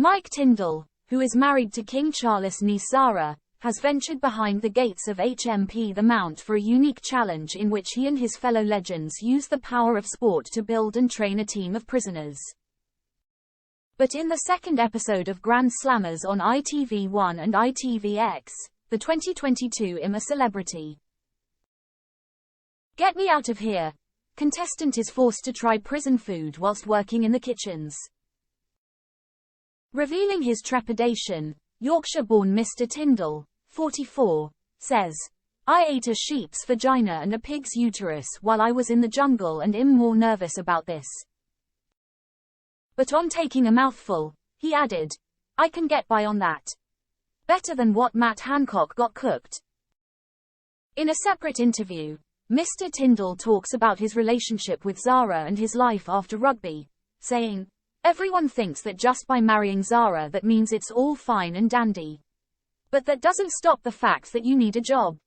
Mike Tindall, who is married to King Charles' niece Zara, has ventured behind the gates of HMP The Mount for a unique challenge in which he and his fellow legends use the power of sport to build and train a team of prisoners. But in the second episode of Grand Slammers on ITV1 and ITVX, the 2022 I'm a Celebrity. Get me out of here. Contestant is forced to try prison food whilst working in the kitchens. Revealing his trepidation, Yorkshire-born Mr Tindall, 44, says, "I ate a sheep's vagina and a pig's uterus while I was in the jungle and am more nervous about this. But on taking a mouthful, he added, I can get by on that. Better than what Matt Hancock got cooked." In a separate interview, Mr Tindall talks about his relationship with Zara and his life after rugby, saying, "Everyone thinks that just by marrying Zara that means it's all fine and dandy. But that doesn't stop the fact that you need a job.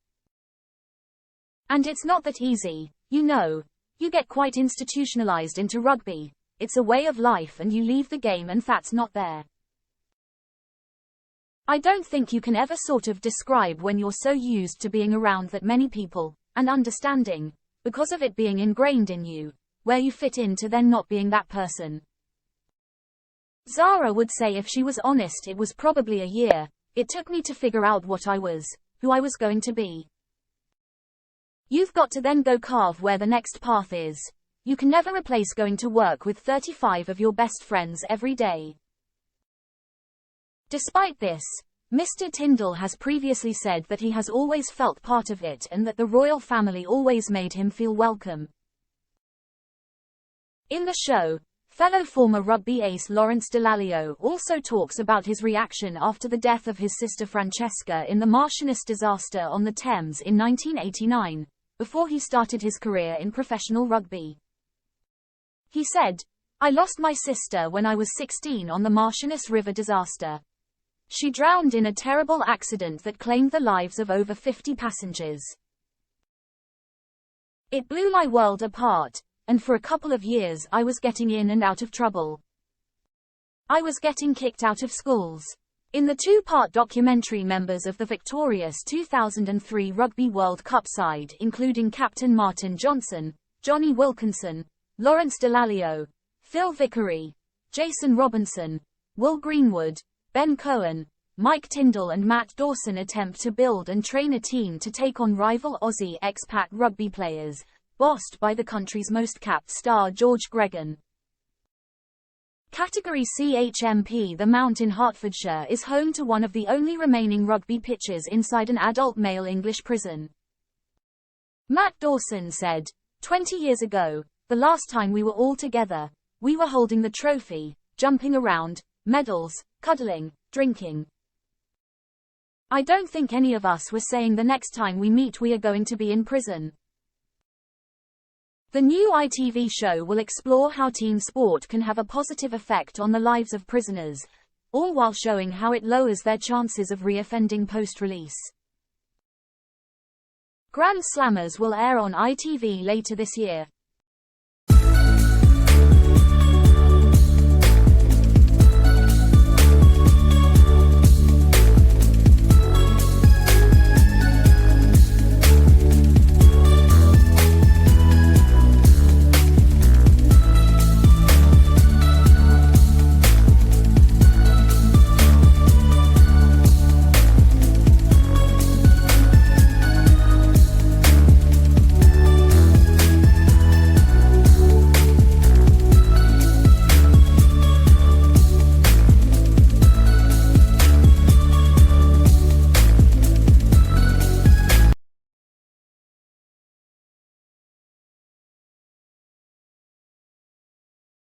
And it's not that easy, you know. You get quite institutionalized into rugby. It's a way of life and you leave the game and that's not there. I don't think you can ever sort of describe when you're so used to being around that many people, and understanding, because of it being ingrained in you, where you fit into then not being that person." Zara would say if she was honest it was probably a year. "It took me to figure out what I was, who I was going to be. You've got to then go carve where the next path is. You can never replace going to work with 35 of your best friends every day." Despite this, Mr Tindall has previously said that he has always felt part of it and that the royal family always made him feel welcome. In the show, fellow former rugby ace Lawrence Dallaglio also talks about his reaction after the death of his sister Francesca in the Marchioness disaster on the Thames in 1989, before he started his career in professional rugby. He said, "I lost my sister when I was 16 on the Marchioness River disaster. She drowned in a terrible accident that claimed the lives of over 50 passengers. It blew my world apart, and for a couple of years I was getting in and out of trouble. I was getting kicked out of schools." In the two-part documentary, members of the victorious 2003 Rugby World Cup side, including Captain Martin Johnson, Johnny Wilkinson, Lawrence Dallaglio, Phil Vickery, Jason Robinson, Will Greenwood, Ben Cohen, Mike Tindall and Matt Dawson, attempt to build and train a team to take on rival Aussie expat rugby players, bossed by the country's most capped star George Gregan. Category C HMP The Mount in Hertfordshire is home to one of the only remaining rugby pitches inside an adult male English prison. Matt Dawson said, "20 years ago, the last time we were all together, we were holding the trophy, jumping around, medals, cuddling, drinking. I don't think any of us were saying the next time we meet we are going to be in prison." The new ITV show will explore how team sport can have a positive effect on the lives of prisoners, all while showing how it lowers their chances of reoffending post-release. Grand Slammers will air on ITV later this year.